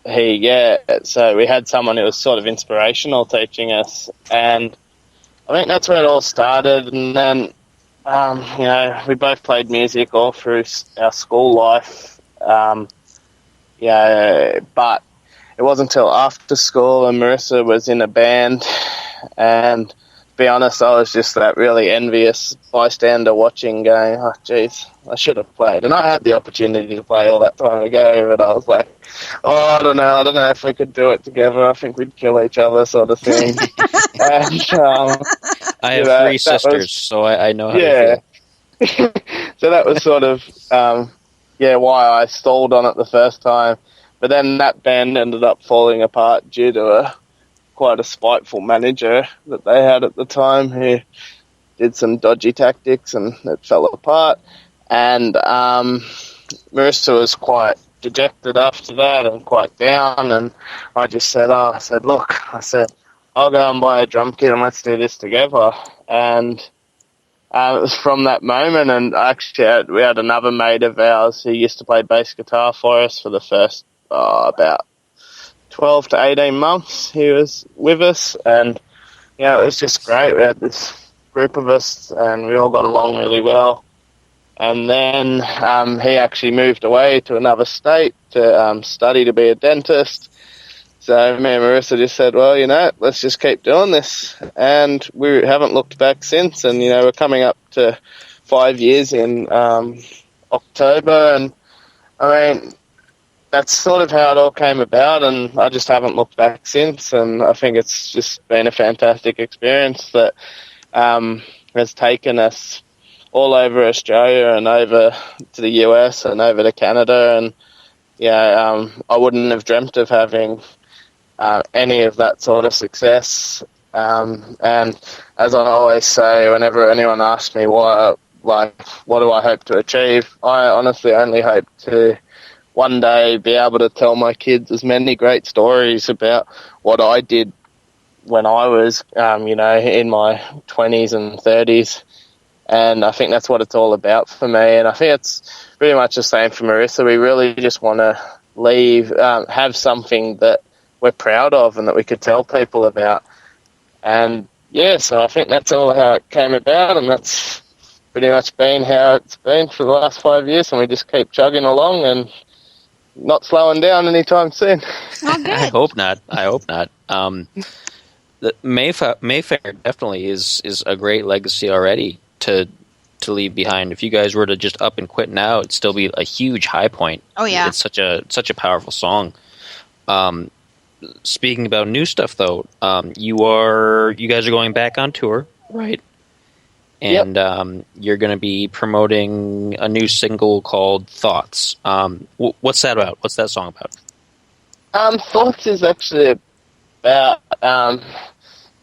but so we had someone who was sort of inspirational teaching us, and I think that's where it all started. And then, you know, we both played music all through our school life, but it wasn't until after school and Marissa was in a band, and to be honest, I was just that really envious bystander watching, going, oh, geez, I should have played. And I had the opportunity to play all that time ago, but I was like, oh, I don't know if we could do it together. I think we'd kill each other, sort of thing. And, I have three sisters, so I know how to feel. So that was sort of, why I stalled on it the first time. But then that band ended up falling apart due to quite a spiteful manager that they had at the time who did some dodgy tactics, and it fell apart. And Marissa was quite dejected after that and quite down, and I just said, look, I'll go and buy a drum kit and let's do this together. And it was from that moment, and actually we had another mate of ours who used to play bass guitar for us for the first about 12 to 18 months. He was with us, and it was just great. We had this group of us, and we all got along really well. And then he actually moved away to another state to study to be a dentist. So me and Marissa just said, well, let's just keep doing this. And we haven't looked back since. And, we're coming up to 5 years in October. And, I mean, that's sort of how it all came about. And I just haven't looked back since. And I think it's just been a fantastic experience that has taken us all over Australia and over to the US and over to Canada. And, I wouldn't have dreamt of having any of that sort of success. And as I always say, whenever anyone asks me what do I hope to achieve, I honestly only hope to one day be able to tell my kids as many great stories about what I did when I was, in my 20s and 30s. And I think that's what it's all about for me. And I think it's pretty much the same for Marissa. We really just want to have something that we're proud of and that we could tell people about. And, so I think that's all how it came about, and that's pretty much been how it's been for the last 5 years, and we just keep chugging along and not slowing down anytime soon. Oh, good. I hope not. The Mayfair definitely is a great legacy already to leave behind. If you guys were to just up and quit now, it'd still be a huge high point. Oh yeah, it's such a powerful song. Speaking about new stuff, though, you guys are going back on tour, right? And yep. You're going to be promoting a new single called Thoughts. What's that about? What's that song about? Thoughts is actually about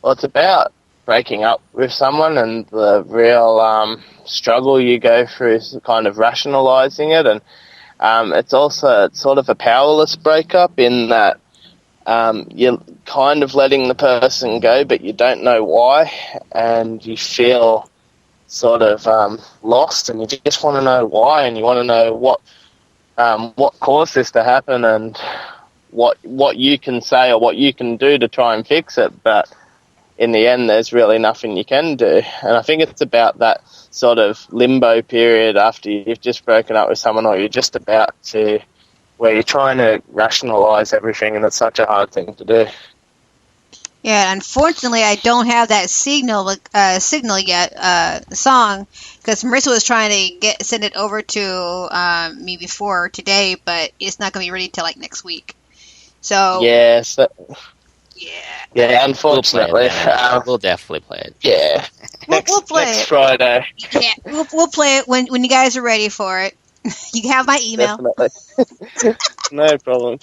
it's about breaking up with someone and the real struggle you go through is kind of rationalising it. And it's also sort of a powerless breakup in that you're kind of letting the person go, but you don't know why, and you feel sort of lost, and you just want to know why, and you want to know what caused this to happen, and what you can say or what you can do to try and fix it. But in the end, there's really nothing you can do. And I think it's about that sort of limbo period after you've just broken up with someone, or you're just about to, where you're trying to rationalise everything, and it's such a hard thing to do. Yeah, unfortunately, I don't have that signal yet, the song, because Marissa was trying to send it over to me before today, but it's not going to be ready till like next week. So yes, yeah, unfortunately, we'll definitely play it. Yeah, we'll play next it Friday. Yeah, we'll play it when you guys are ready for it. You can have my email. Definitely. No problem.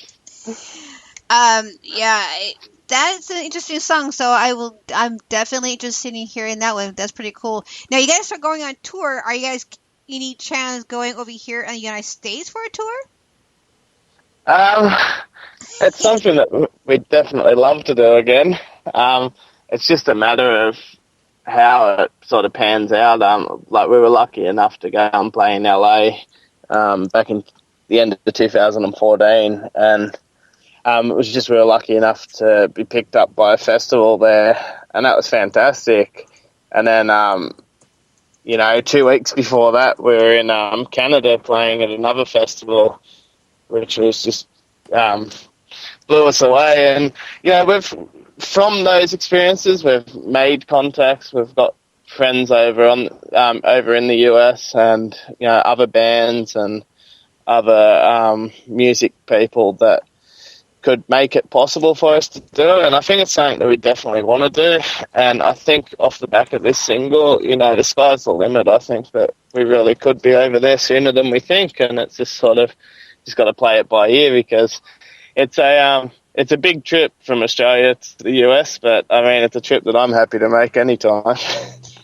That's an interesting song, so I'm definitely interested in hearing that one. That's pretty cool. Now, you guys are going on tour. Are you guys any chance going over here in the United States for a tour? It's something that we'd definitely love to do again. It's just a matter of how it sort of pans out. Like, we were lucky enough to go and play in LA back in the end of 2014, and was just we were lucky enough to be picked up by a festival there, and that was fantastic. And then, 2 weeks before that, we were in Canada playing at another festival, which was just blew us away. And from those experiences, we've made contacts. We've got friends over in the US, and other bands and other music people that could make it possible for us to do. And I think it's something that we definitely want to do. And I think off the back of this single, the sky's the limit. I think that we really could be over there sooner than we think, and it's just got to play it by ear, because it's a big trip from Australia to the US, but I mean, it's a trip that I'm happy to make anytime.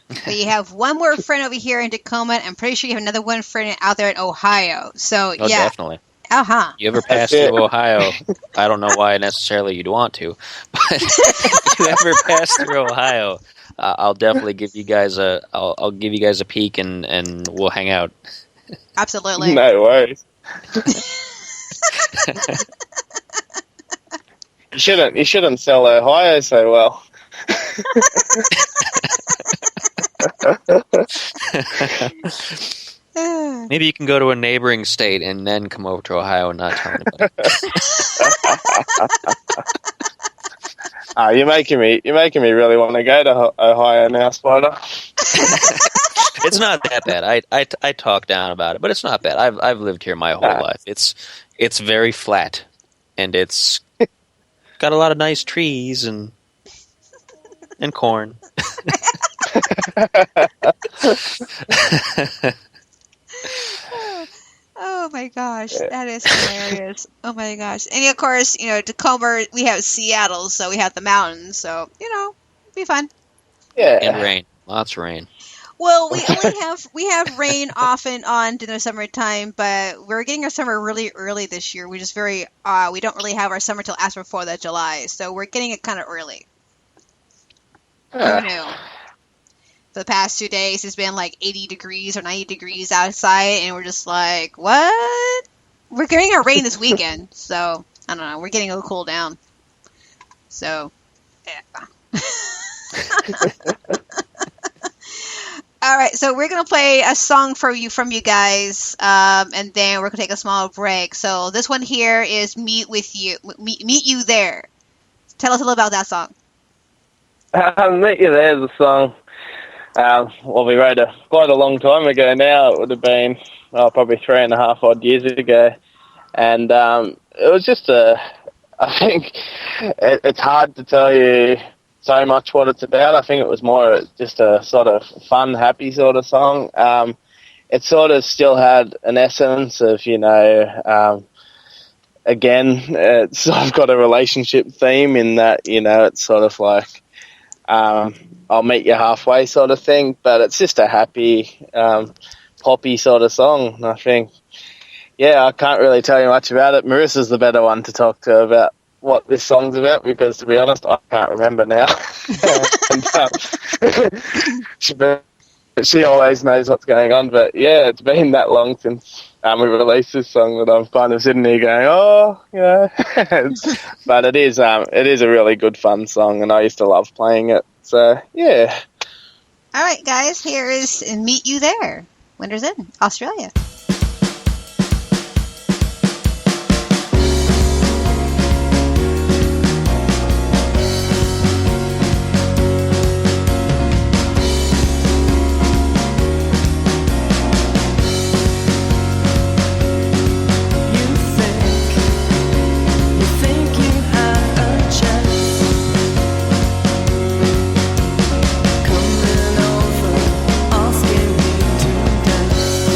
But you have one more friend over here in Tacoma, and I'm pretty sure you have another one friend out there in Ohio. So yeah, definitely. Uh-huh. You ever pass through Ohio? I don't know why necessarily you'd want to, but if you ever pass through Ohio, I'll definitely give you guys I'll give you guys a peek, and we'll hang out. Absolutely. No worries. You shouldn't sell Ohio so well. Maybe you can go to a neighboring state and then come over to Ohio and not tell anybody. You're making me really want to go to Ohio now, Spider. It's not that bad. I talk down about it, but it's not bad. I've lived here my whole life. It's very flat, and it's got a lot of nice trees and corn. Oh my gosh, that is hilarious. Oh my gosh. And of course, Tacoma, we have Seattle, so we have the mountains, so, it'll be fun. Yeah. And rain. Lots of rain. Well, we have rain off and on in the summertime, but we're getting our summer really early this year. We're just we don't really have our summer till after 4th of July, so we're getting it kind of early. Who knew? For the past 2 days, it's been like 80 degrees or 90 degrees outside, and we're just like, what? We're getting our rain this weekend, so I don't know. We're getting a little cool down. So, yeah. All right, so we're gonna play a song from you guys, and then we're gonna take a small break. So this one here is "Meet You There." Tell us a little about that song. "Meet You There" is a song. We wrote quite a long time ago now. It would have been probably 3.5 odd years ago, and it was just I think it's hard to tell you so much what it's about. I think it was more just a sort of fun, happy sort of song. It sort of still had an essence of, again, it's sort of got a relationship theme in that, it's sort of like, I'll meet you halfway sort of thing, but it's just a happy, poppy sort of song. And I think, I can't really tell you much about it. Marissa's the better one to talk to about what this song's about, because to be honest, I can't remember now. She always knows what's going on. But it's been that long since we released this song that I'm kind of sitting here going, but it is a really good fun song, and I used to love playing it. So yeah. All right, guys, here is "Meet You There." Winter's in Australia. Coming over, asking me to dance.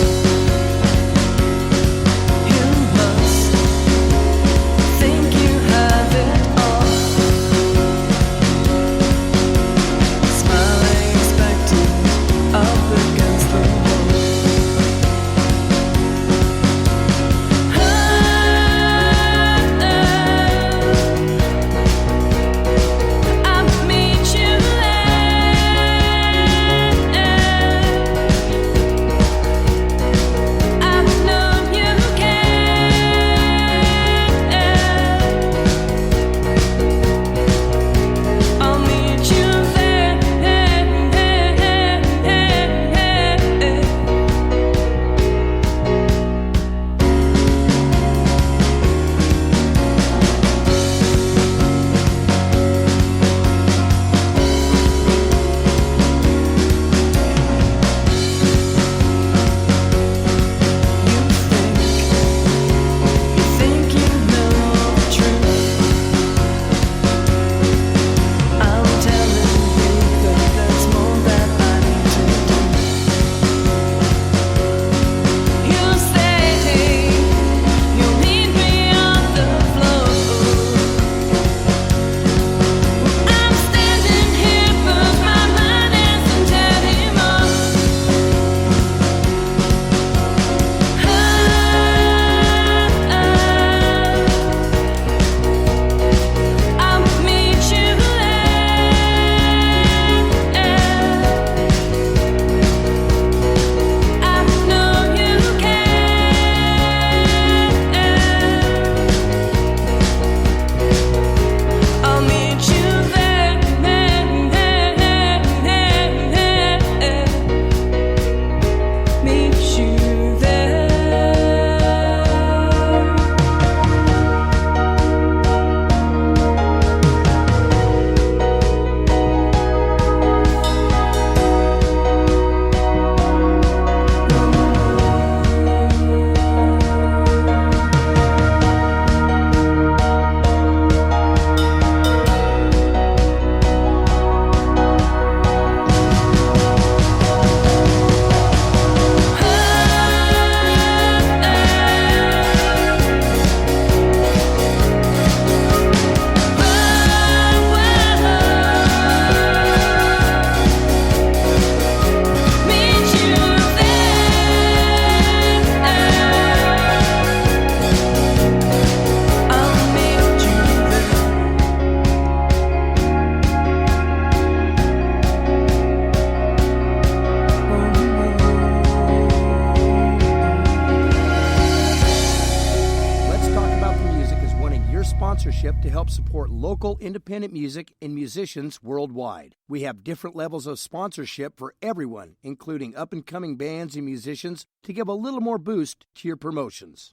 sponsorship to help support local independent music and musicians worldwide. We have different levels of sponsorship for everyone, including up-and-coming bands and musicians, to give a little more boost to your promotions.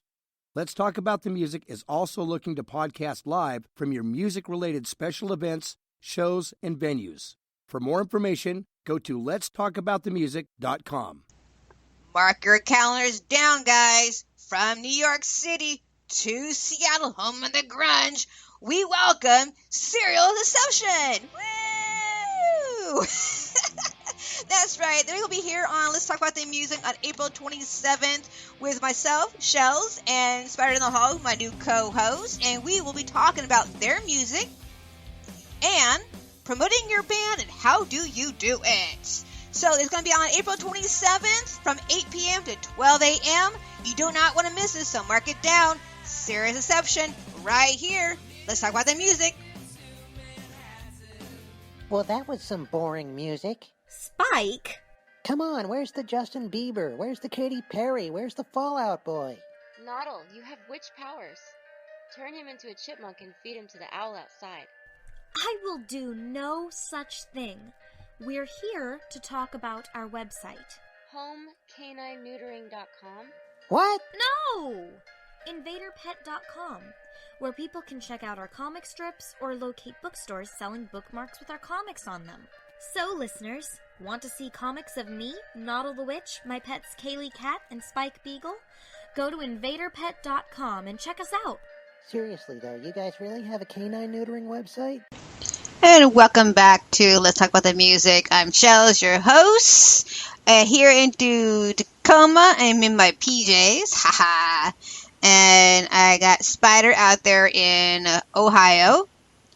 Let's Talk About the Music is also looking to podcast live from your music-related special events, shows, and venues. For more information, go to letstalkaboutthemusic.com. Mark your calendars down, guys. From New York City to Seattle, home of the grunge, we welcome Serial Deception. Woo! That's right. They're going to be here on Let's Talk About the Music on April 27th with myself, Shells, and Spider in the Hall, my new co-host, and we will be talking about their music and promoting your band and how do you do it. So it's going to be on April 27th from 8 p.m. to 12 a.m. You do not want to miss this, so mark it down. Serious Deception right here. Let's talk about the music. Well, that was some boring music. Spike? Come on, where's the Justin Bieber? Where's the Katy Perry? Where's the Fall Out Boy? Noddle, you have witch powers. Turn him into a chipmunk and feed him to the owl outside. I will do no such thing. We're here to talk about our website. HomeCanineNeutering.com? What? No! InvaderPet.com, where people can check out our comic strips or locate bookstores selling bookmarks with our comics on them. So, listeners, want to see comics of me, Noddle the Witch, my pets Kaylee Cat and Spike Beagle? Go to InvaderPet.com and check us out. Seriously, though, you guys really have a canine neutering website? And welcome back to Let's Talk About the Music. I'm Shells, your host. Here in Tacoma, I'm in my PJs. Haha. And I got Spider out there in Ohio.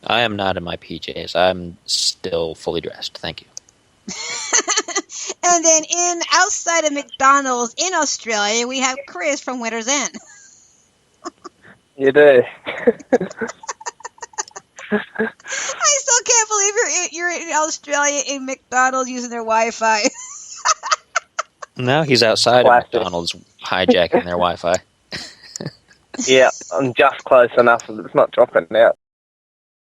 I am not in my PJs. I'm still fully dressed. Thank you. And then outside of McDonald's in Australia, we have Chris from Winter's End. You do. I still can't believe you're in Australia in McDonald's using their Wi-Fi. Now he's outside Classic. of McDonald's hijacking their Wi-Fi. Yeah, I'm just close enough that it's not dropping out.